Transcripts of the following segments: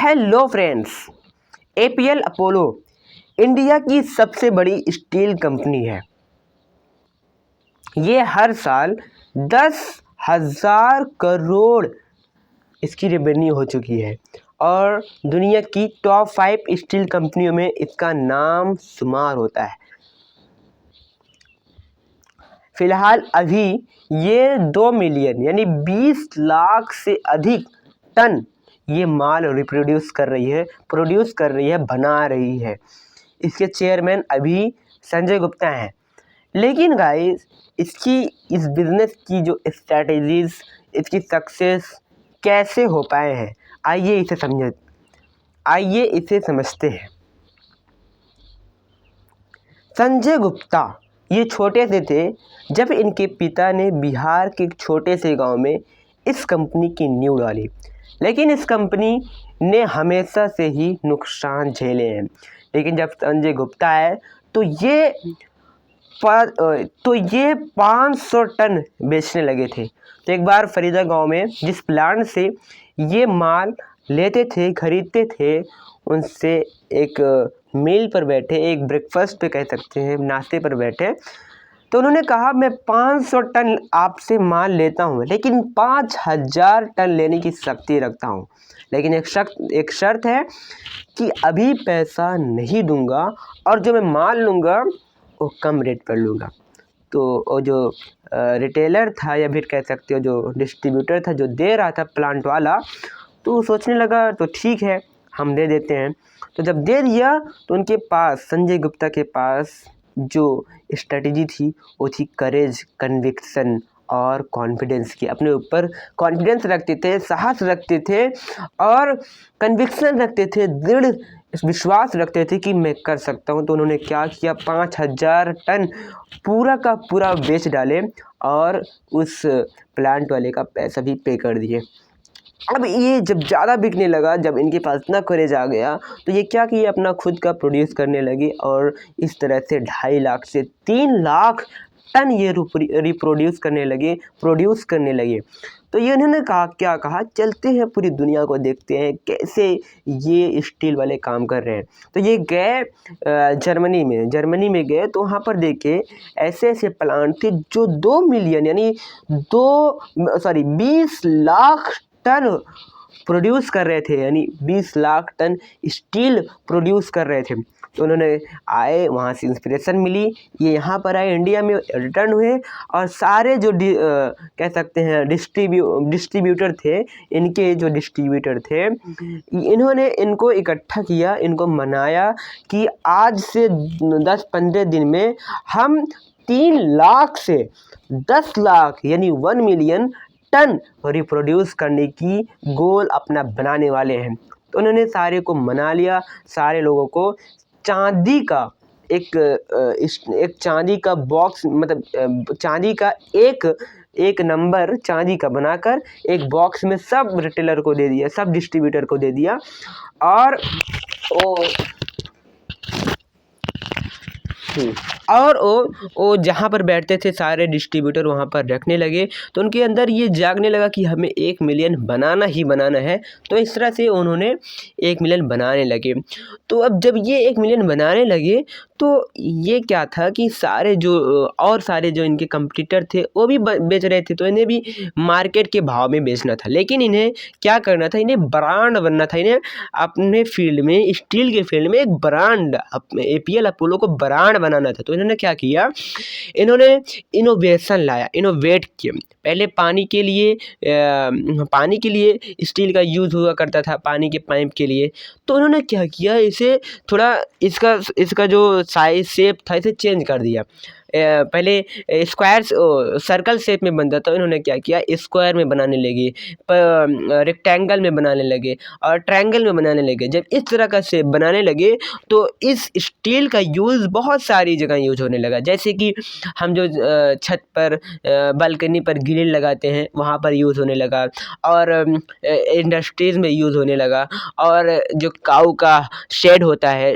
Hello friends, APL Apollo India की सबसे बड़ी स्टील कंपनी है। ये हर साल 10,000 करोड़ इसकी रेवेन्यू हो चुकी है और दुनिया की टॉप 5 स्टील कंपनियों में इसका नाम शुमार होता है। फिलहाल अभी ये 2 मिलियन यानी 20 लाख से अधिक टन ये माल प्रोड्यूस कर रही है, बना रही है। इसके चेयरमैन अभी संजय गुप्ता हैं। लेकिन गाइस, इस बिज़नेस की जो स्ट्रैटेजीज, इसकी सक्सेस कैसे हो पाए हैं, आइए इसे समझते हैं। संजय गुप्ता ये छोटे से थे जब इनके पिता ने बिहार के एक छोटे से गांव में इस कंपनी की नींव डाली, लेकिन इस कंपनी ने हमेशा से ही नुकसान झेले हैं। लेकिन जब संजय गुप्ता आए तो ये 500 टन बेचने लगे थे। तो एक बार फरीदा गांव में जिस प्लांट से ये माल लेते थे, खरीदते थे, उनसे एक मील पर बैठे, एक ब्रेकफास्ट पे कह सकते हैं, नाश्ते पर बैठे, तो उन्होंने कहा मैं 500 टन आपसे माल लेता हूँ, लेकिन 5,000 टन लेने की शक्ति रखता हूँ, लेकिन एक शर्त है कि अभी पैसा नहीं दूंगा और जो मैं माल लूँगा वो कम रेट पर लूँगा। तो वो जो रिटेलर था या फिर कह सकते हो जो डिस्ट्रीब्यूटर था, जो दे रहा था प्लांट वाला, तो सोचने लगा तो ठीक है, हम दे देते हैं। तो जब दे दिया तो उनके पास, संजय गुप्ता के पास जो स्ट्रेटजी थी वो थी करेज, कन्विक्शन और कॉन्फिडेंस की। अपने ऊपर कॉन्फिडेंस रखते थे, साहस रखते थे और कन्विक्शन रखते थे, दृढ़ विश्वास रखते थे कि मैं कर सकता हूं। तो उन्होंने क्या किया, 5,000 टन पूरा का पूरा बेच डाले और उस प्लांट वाले का पैसा भी पे कर दिए। अब ये जब ज़्यादा बिकने लगा, जब इनके पास इतना करेज आ गया, तो ये क्या किए, अपना खुद का प्रोड्यूस करने लगे और इस तरह से 2.5 लाख से 3 लाख टन ये प्रोड्यूस करने लगे। तो ये इन्होंने क्या कहा, चलते हैं पूरी दुनिया को देखते हैं कैसे ये स्टील वाले काम कर रहे हैं। तो ये गए जर्मनी में गए, तो वहाँ पर देखे ऐसे प्लांट थे जो 2 मिलियन यानी 20 लाख टन प्रोड्यूस कर रहे थे, यानी 20 लाख टन स्टील प्रोड्यूस कर रहे थे। तो उन्होंने आए, वहाँ से इंस्पिरेशन मिली, ये यहाँ पर आए, इंडिया में रिटर्न हुए और सारे जो कह सकते हैं डिस्ट्रीब्यूटर थे, इनके जो डिस्ट्रीब्यूटर थे, इन्होंने इनको इकट्ठा किया, इनको मनाया कि आज से 10-15 दिन में हम 3 लाख से 10 लाख यानी 1 मिलियन टन रिप्रोड्यूस करने की गोल अपना बनाने वाले हैं। तो उन्होंने सारे को मना लिया, सारे लोगों को चांदी का एक चांदी का बॉक्स, मतलब चांदी का एक नंबर चांदी का बनाकर एक बॉक्स में सब रिटेलर को दे दिया, सब डिस्ट्रीब्यूटर को दे दिया। और वो जहाँ पर बैठते थे सारे डिस्ट्रीब्यूटर वहाँ पर रखने लगे। तो उनके अंदर ये जागने लगा कि हमें 1 मिलियन बनाना ही बनाना है। तो इस तरह से उन्होंने 1 मिलियन बनाने लगे। तो अब जब ये 1 मिलियन बनाने लगे तो ये क्या था कि सारे जो इनके कंपटीटर थे वो भी बेच रहे थे, तो इन्हें भी मार्केट के भाव में बेचना था। लेकिन इन्हें क्या करना था, इन्हें ब्रांड बनना था, इन्हें अपने फील्ड में, स्टील के फील्ड में एक ब्रांड, एपीएल अपोलो को ब्रांड बनाना था। तो इन्होंने क्या किया, इन्होंने इनोवेशन लाया, इनोवेट किया। पहले पानी के लिए स्टील का यूज़ हुआ करता था, पानी के पाइप के लिए। तो उन्होंने क्या किया, इसे थोड़ा इसका जो साइज शेप था इसे चेंज कर दिया। पहले सर्कल शेप में बनता था, इन्होंने क्या किया, स्क्वायर में बनाने लगे, रेक्टेंगल में बनाने लगे और ट्रायंगल में बनाने लगे। जब इस तरह का शेप बनाने लगे तो इस स्टील का यूज़ बहुत सारी जगह यूज होने लगा। जैसे कि हम जो छत पर बालकनी पर ग्रिल लगाते हैं वहाँ पर यूज़ होने लगा, और इंडस्ट्रीज़ में यूज़ होने लगा, और जो काऊ का शेड होता है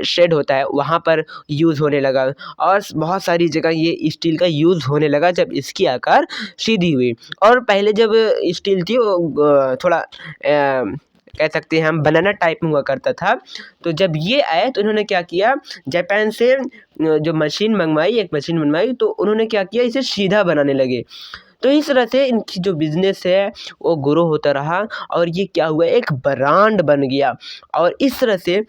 वहाँ पर यूज़ होने लगा, और बहुत सारी जगह ये स्टील का यूज़ होने लगा जब इसकी आकार सीधी हुई। और पहले जब स्टील थी वो थोड़ा कह सकते हैं हम बनाना टाइप में हुआ करता था। तो जब ये आए तो इन्होंने क्या किया, जापान से जो मशीन मंगवाई, एक मशीन बनवाई, तो उन्होंने क्या किया, इसे सीधा बनाने लगे। तो इस तरह से इनकी जो बिज़नेस है वो ग्रो होता रहा और ये क्या हुआ, एक ब्रांड बन गया और इस तरह से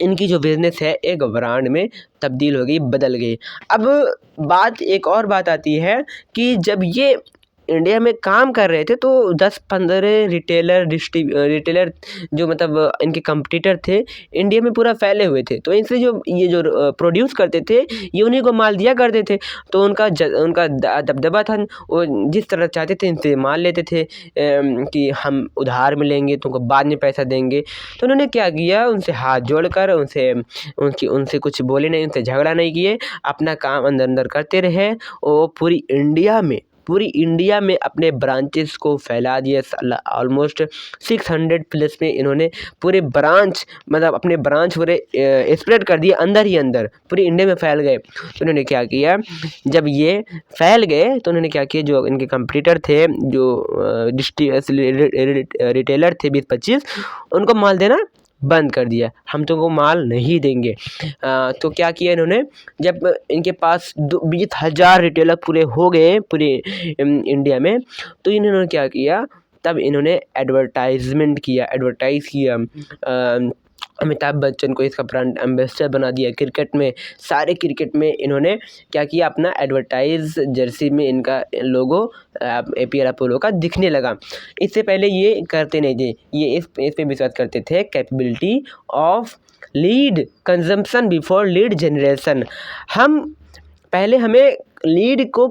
इनकी जो बिज़नेस है एक ब्रांड में तब्दील हो गई, बदल गई। अब एक और बात आती है कि जब ये इंडिया में काम कर रहे थे तो 10-15 रिटेलर जो मतलब इनके कॉम्पिटिटर थे इंडिया में पूरा फैले हुए थे। तो इनसे जो ये जो प्रोड्यूस करते थे ये उन्हीं को माल दिया करते थे। तो उनका दबदबा था, वो जिस तरह चाहते थे इनसे माल लेते थे कि हम उधार में लेंगे, तुमको बाद में पैसा देंगे। तो उन्होंने क्या किया, उनसे हाथ जोड़कर उनसे कुछ बोले नहीं, उनसे झगड़ा नहीं किए, अपना काम अंदर अंदर करते रहे। वो पूरी इंडिया में अपने ब्रांचेस को फैला दिया। ऑलमोस्ट 600 प्लस में इन्होंने पूरे ब्रांच मतलब अपने ब्रांच पूरे स्प्रेड कर दिए, अंदर ही अंदर पूरी इंडिया में फैल गए। तो उन्होंने क्या किया, जब ये फैल गए तो उन्होंने क्या किया, जो इनके कंपटीटर थे, जो रिटेलर थे 20-25, उनको माल देना बंद कर दिया, हम तुमको माल नहीं देंगे। तो क्या किया इन्होंने, जब इनके पास 20,000 रिटेलर पूरे हो गए पूरे इंडिया में, तो इन्होंने क्या किया, तब इन्होंने एडवर्टाइज़ किया। अमिताभ बच्चन को इसका ब्रांड एम्बेसडर बना दिया। सारे क्रिकेट में इन्होंने क्या किया, अपना एडवर्टाइज जर्सी में इनका लोगो APL अपोलो का दिखने लगा। इससे पहले ये करते नहीं थे, ये इस पे विश्वास करते थे, capability of lead consumption before lead generation. हमें लीड को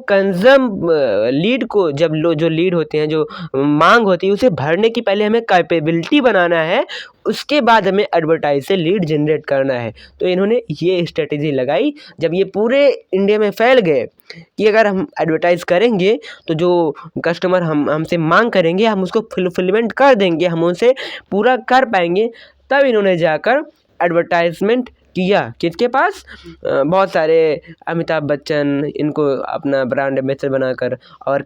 जो लीड होते हैं, जो मांग होती है, उसे भरने की पहले हमें कैपेबिलिटी बनाना है, उसके बाद हमें एडवर्टाइज से लीड जनरेट करना है। तो इन्होंने ये स्ट्रेटेजी लगाई। जब ये पूरे इंडिया में फैल गए कि अगर हम एडवर्टाइज़ करेंगे तो जो कस्टमर हमसे मांग करेंगे हम उसको फुलफिलमेंट कर देंगे, हम उनसे पूरा कर पाएंगे। तब इन्होंने जाकर एडवर्टाइजमेंट किया किसके पास, बहुत सारे अमिताभ बच्चन इनको अपना ब्रांड एम्बेसडर बनाकर, और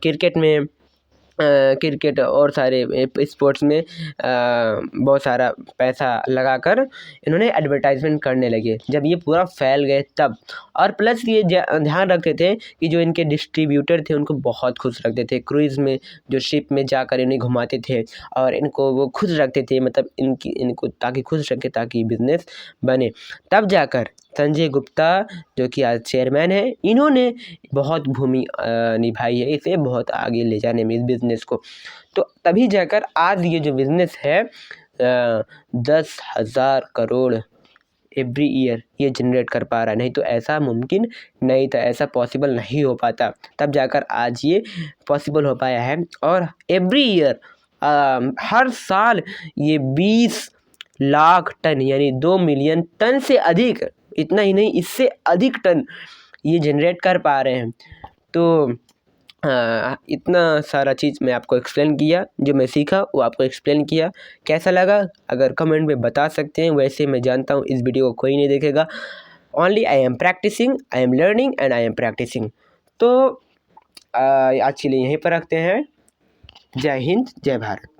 क्रिकेट और सारे स्पोर्ट्स में बहुत सारा पैसा लगाकर इन्होंने एडवर्टाइजमेंट करने लगे। जब ये पूरा फैल गए तब, और प्लस ये ध्यान रखते थे कि जो इनके डिस्ट्रीब्यूटर थे उनको बहुत खुश रखते थे। क्रूज़ में जो शिप में जाकर इन्हें घुमाते थे और इनको वो खुश रखते थे, मतलब इनको ताकि खुश रखे, ताकि बिज़नेस बने। तब जाकर संजय गुप्ता जो कि आज चेयरमैन है, इन्होंने बहुत भूमि निभाई है इसे बहुत आगे ले जाने में, इस बिज़नेस को। तो तभी जाकर आज ये जो बिज़नेस है 10,000 करोड़ एवरी ईयर ये जनरेट कर पा रहा है। नहीं तो ऐसा मुमकिन नहीं था, ऐसा पॉसिबल नहीं हो पाता। तब जाकर आज ये पॉसिबल हो पाया है। और एवरी ईयर हर साल ये 20 लाख टन यानी 2 मिलियन टन से अधिक, इतना ही नहीं इससे अधिक टन ये जनरेट कर पा रहे हैं। तो इतना सारा चीज़ मैं आपको एक्सप्लेन किया, जो मैं सीखा वो आपको एक्सप्लेन किया। कैसा लगा अगर कमेंट में बता सकते हैं। वैसे मैं जानता हूँ इस वीडियो को कोई नहीं देखेगा, only I am practicing, I am learning and I am practicing. तो आज के लिए यहीं पर रखते हैं। जय हिंद, जय भारत।